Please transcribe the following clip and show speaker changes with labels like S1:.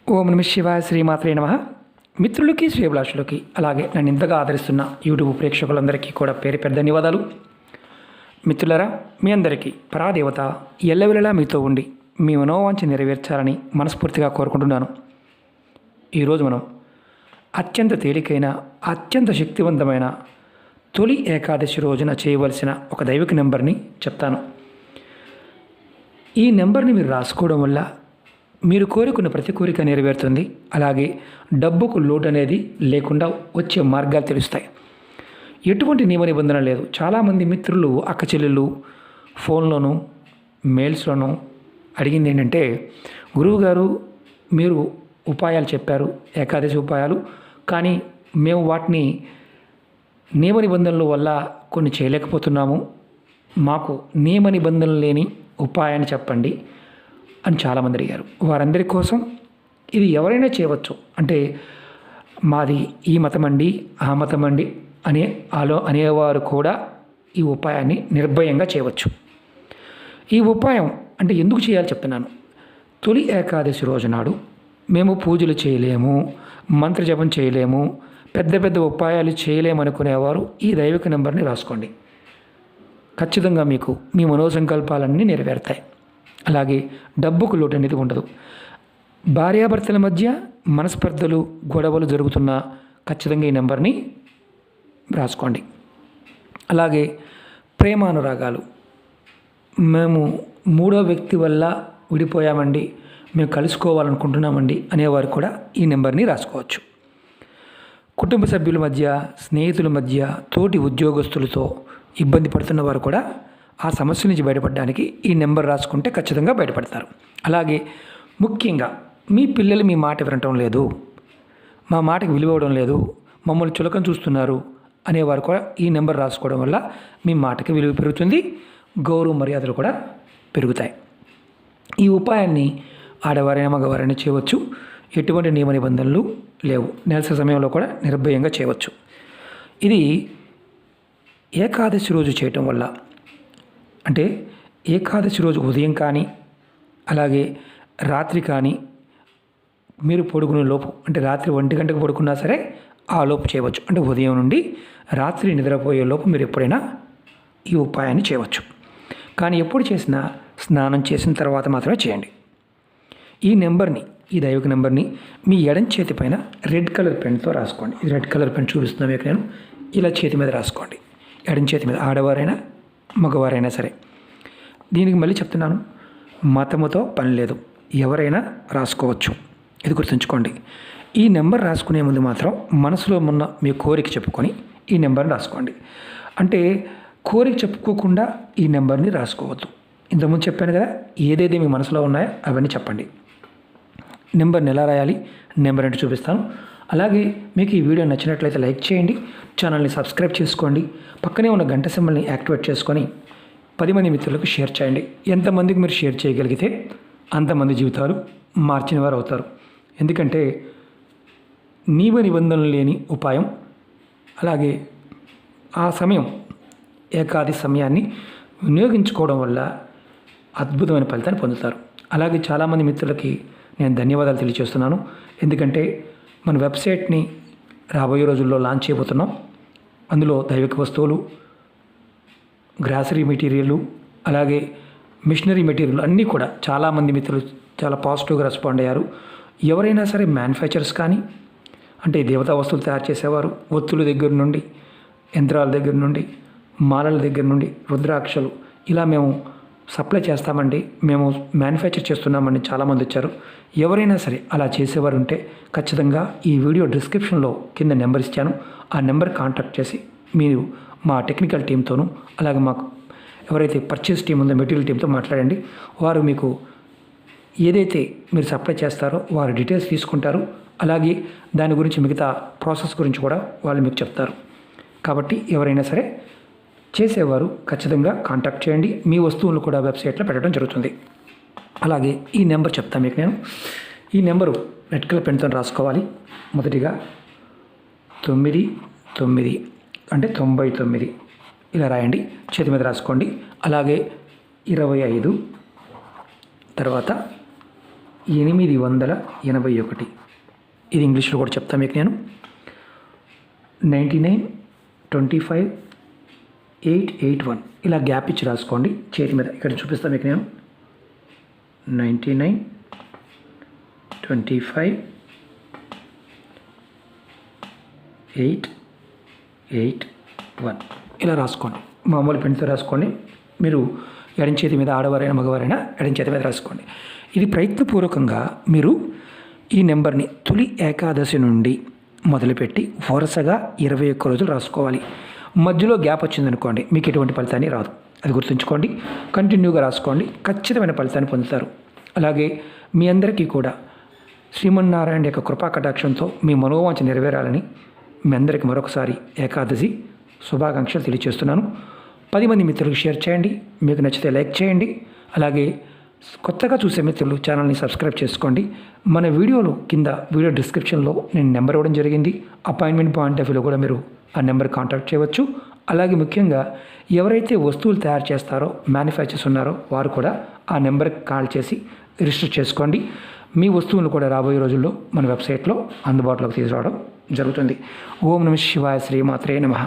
S1: ఓం నమ శివాయ శ్రీమాత్రే నమః. మిత్రులకి శ్రేభిలాషులకి అలాగే నన్ను ఇంతగా ఆదరిస్తున్న యూట్యూబ్ ప్రేక్షకులందరికీ కూడా పేరు పెద్ద ధన్యవాదాలు. మిత్రులారా, మీ అందరికీ పరాదేవత ఎల్లవెల్లలా మీతో ఉండి మీ మనోవాంఛ నెరవేర్చాలని మనస్ఫూర్తిగా కోరుకుంటున్నాను. ఈరోజు మనం అత్యంత తేలికైన అత్యంత శక్తివంతమైన తొలి ఏకాదశి రోజున చేయవలసిన ఒక దైవిక నెంబర్ని చెప్తాను. ఈ నెంబర్ని మీరు రాసుకోవడం వల్ల మీరు కోరుకున్న ప్రతి కోరిక నెరవేరుతుంది. అలాగే డబ్బుకు లోటు అనేది లేకుండా వచ్చే మార్గాలు తెలుస్తాయి. ఎటువంటి నియమ నిబంధన లేదు. చాలామంది మిత్రులు అక్క చెల్లెళ్ళు ఫోన్లోనూ మెయిల్స్లోనూ అడిగింది ఏంటంటే, గురువుగారు మీరు ఉపాయాలు చెప్పారు, ఏకాదశి ఉపాయాలు, కానీ మేము వాటిని నియమ నిబంధనల వల్ల కొన్ని చేయలేకపోతున్నాము, మాకు నియమ నిబంధనలు లేని ఉపాయాన్ని చెప్పండి అని చాలామంది అడిగారు. వారందరి కోసం ఇది ఎవరైనా చేయవచ్చు. అంటే మాది ఈ మతం అండి, ఆ మతం అండి అనేవారు కూడా ఈ ఉపాయాన్ని నిర్భయంగా చేయవచ్చు. ఈ ఉపాయం అంటే ఎందుకు చేయాలో చెప్తున్నాను. తొలి ఏకాదశి రోజు నాడు మేము పూజలు చేయలేము, మంత్రజపం చేయలేము, పెద్ద పెద్ద ఉపాయాలు చేయలేమనుకునేవారు ఈ దైవిక నెంబర్ని రాసుకోండి. ఖచ్చితంగా మీకు మీ మనోసంకల్పాలన్నీ నెరవేరుతాయి. అలాగే డబ్బుకు లోటు అనేది ఉండదు. భార్యాభర్తల మధ్య మనస్పర్ధలు గొడవలు జరుగుతున్నా ఖచ్చితంగా ఈ నెంబర్ని రాసుకోండి. అలాగే ప్రేమానురాగాలు, మేము మూడో వ్యక్తి వల్ల విడిపోయామండి, మేము కలుసుకోవాలనుకుంటున్నామండి అనేవారు కూడా ఈ నెంబర్ని రాసుకోవచ్చు. కుటుంబ సభ్యుల మధ్య, స్నేహితుల మధ్య, తోటి ఉద్యోగస్తులతో ఇబ్బంది పడుతున్న వారు కూడా ఆ సమస్య నుంచి బయటపడడానికి ఈ నెంబర్ రాసుకుంటే ఖచ్చితంగా బయటపడతారు. అలాగే ముఖ్యంగా మీ పిల్లలు మీ మాట వినటం లేదు, మా మాటకి విలువ ఇవ్వడం లేదు, మమ్మల్ని చులకన చూస్తున్నారు అనేవారు కూడా ఈ నెంబర్ రాసుకోవడం వల్ల మీ మాటకి విలువ పెరుగుతుంది, గౌరవ మర్యాదలు కూడా పెరుగుతాయి. ఈ ఉపాయాన్ని ఆడవారైనా మగవారైనా చేయవచ్చు. ఎటువంటి నియమ నిబంధనలు లేవు. నెలసరి సమయంలో కూడా నిర్భయంగా చేయవచ్చు. ఇది ఏకాదశి రోజు చేయటం వల్ల, అంటే ఏకాదశి రోజు ఉదయం కానీ అలాగే రాత్రి కానీ మీరు పడుకునే లోపు, అంటే రాత్రి 1 గంటకు పడుకున్నా సరే ఆ లోపు చేయవచ్చు. అంటే ఉదయం నుండి రాత్రి నిద్రపోయే లోపు మీరు ఎప్పుడైనా ఈ ఉపాయాన్ని చేయవచ్చు. కానీ ఎప్పుడు చేసినా స్నానం చేసిన తర్వాత మాత్రమే చేయండి. ఈ నెంబర్ని, ఈ దైవిక నెంబర్ని మీ ఎడం చేతి పైన రెడ్ కలర్ పెన్తో రాసుకోండి. ఇది రెడ్ కలర్ పెన్ చూపిస్తున్నాను మీకు నేను. ఇలా చేతి మీద రాసుకోండి, ఎడం చేతి మీద, ఆడవారైనా మగవారైనా సరే. దీనికి మళ్ళీ చెప్తున్నాను, మతముతో పని లేదు, ఎవరైనా రాసుకోవచ్చు. ఇది గుర్తుంచుకోండి. ఈ నెంబర్ రాసుకునే ముందు మాత్రం మనసులో ఉన్న మీ కోరిక చెప్పుకొని ఈ నెంబర్ని రాసుకోండి. అంటే కోరిక చెప్పుకోకుండా ఈ నెంబర్ని రాసుకోవద్దు. ఇంతకుముందు చెప్పాను కదా, ఏదైతే మీ మనసులో ఉన్నాయో అవన్నీ చెప్పండి. నెంబర్ని ఎలా రాయాలి, నెంబర్ ఏంటో చూపిస్తాను. అలాగే మీకు ఈ వీడియో నచ్చినట్లయితే లైక్ చేయండి, ఛానల్ని సబ్స్క్రైబ్ చేసుకోండి, పక్కనే ఉన్న గంట సింబల్ని యాక్టివేట్ చేసుకొని 10 మంది మిత్రులకు షేర్ చేయండి. ఎంతమందికి మీరు షేర్ చేయగలిగితే అంతమంది జీవితాలు మార్చిన వారు అవుతారు. ఎందుకంటే నియమ నిబంధనలు లేని ఉపాయం, అలాగే ఆ సమయం ఏకాది సమయాన్ని వినియోగించుకోవడం వల్ల అద్భుతమైన ఫలితాన్ని పొందుతారు. అలాగే చాలామంది మిత్రులకి నేను ధన్యవాదాలు తెలియజేస్తున్నాను. ఎందుకంటే మన వెబ్సైట్ని రాబోయే రోజుల్లో లాంచ్ చేయబోతున్నాం. అందులో దైవిక వస్తువులు, గ్రాసరీ మెటీరియల్, అలాగే మిషనరీ మెటీరియల్ అన్నీ కూడా చాలామంది మిత్రులు చాలా పాజిటివ్గా రెస్పాండ్ అయ్యారు. ఎవరైనా సరే మ్యానుఫ్యాక్చరర్స్ కానీ, అంటే దేవతా వస్తువులు తయారు చేసేవారు, ఒత్తుల దగ్గర నుండి, యంత్రాల దగ్గర నుండి, మాలల దగ్గర నుండి, రుద్రాక్షలు, ఇలా మేము సప్లై చేస్తామండి, మేము మ్యానుఫ్యాక్చర్ చేస్తున్నామండి చాలామంది వచ్చారు. ఎవరైనా సరే అలా చేసేవారు ఉంటే ఖచ్చితంగా ఈ వీడియో డిస్క్రిప్షన్లో కింద నెంబర్ ఇచ్చాను. ఆ నెంబర్ కాంటాక్ట్ చేసి మీరు మా టెక్నికల్ టీంతోనూ, అలాగే మాకు ఎవరైతే పర్చేస్ టీం ఉందో మెటీరియల్ టీంతో మాట్లాడండి. వారు మీకు ఏదైతే మీరు సప్లై చేస్తారో వారి డీటెయిల్స్ తీసుకుంటారు. అలాగే దాని గురించి మిగతా ప్రాసెస్ గురించి కూడా వాళ్ళు మీకు చెప్తారు. కాబట్టి ఎవరైనా సరే చేసేవారు ఖచ్చితంగా కాంటాక్ట్ చేయండి. మీ వస్తువులను కూడా వెబ్సైట్లో పెట్టడం జరుగుతుంది. అలాగే ఈ నెంబర్ చెప్తాను మీకు నేను. ఈ నెంబరు రెడ్ కలర్ పెన్తో రాసుకోవాలి. మొదటిగా 99 అంటే 99 ఇలా రాయండి, చేతి మీద రాసుకోండి. అలాగే 25, తర్వాత 881. ఇది ఇంగ్లీష్లో కూడా చెప్తాను మీకు నేను. 9925 881 ఇలా గ్యాప్ ఇచ్చి రాసుకోండి చేతి మీద. ఇక్కడ చూపిస్తాను మీకు నేను. 9925 881 ఇలా రాసుకోండి. మామూలు పెన్తో రాసుకోండి. మీరు ఎడం చేతి మీద, ఆడవారైనా మగవారైనా ఎడం చేతి మీద రాసుకోండి. ఇది ప్రయత్నపూర్వకంగా మీరు ఈ నెంబర్ని తొలి ఏకాదశి నుండి మొదలుపెట్టి వరుసగా 21 రోజులు రాసుకోవాలి. మధ్యలో గ్యాప్ వచ్చిందనుకోండి మీకు ఎటువంటి ఫలితాన్ని రాదు. అది గుర్తుంచుకోండి. కంటిన్యూగా రాసుకోండి, ఖచ్చితమైన ఫలితాన్ని పొందుతారు. అలాగే మీ అందరికీ కూడా శ్రీమన్నారాయణ యొక్క కృపా కటాక్షంతో మీ మనోవాంఛ నెరవేరాలని మీ అందరికీ మరొకసారి ఏకాదశి శుభాకాంక్షలు తెలియజేస్తున్నాను. 10 మంది మిత్రులకు షేర్ చేయండి. మీకు నచ్చితే లైక్ చేయండి. అలాగే కొత్తగా చూసే మిత్రులు ఛానల్ని సబ్స్క్రైబ్ చేసుకోండి. మన వీడియోలో కింద వీడియో డిస్క్రిప్షన్లో నేను నెంబర్ ఇవ్వడం జరిగింది. అపాయింట్మెంట్ పాయింట్ ఆఫ్ వ్యూలో కూడా మీరు ఆ నెంబర్ కాంటాక్ట్ చేయవచ్చు. అలాగే ముఖ్యంగా ఎవరైతే వస్తువులు తయారు చేస్తారో, మ్యానుఫ్యాక్చర్స్ ఉన్నారో వారు కూడా ఆ నెంబర్కి కాల్ చేసి రిజిస్టర్ చేసుకోండి. మీ వస్తువులు కూడా రాబోయే రోజుల్లో మన వెబ్సైట్లో అందుబాటులోకి తీసుకురావడం జరుగుతుంది. ఓం నమః శివాయ. శ్రీమాత్రే నమః.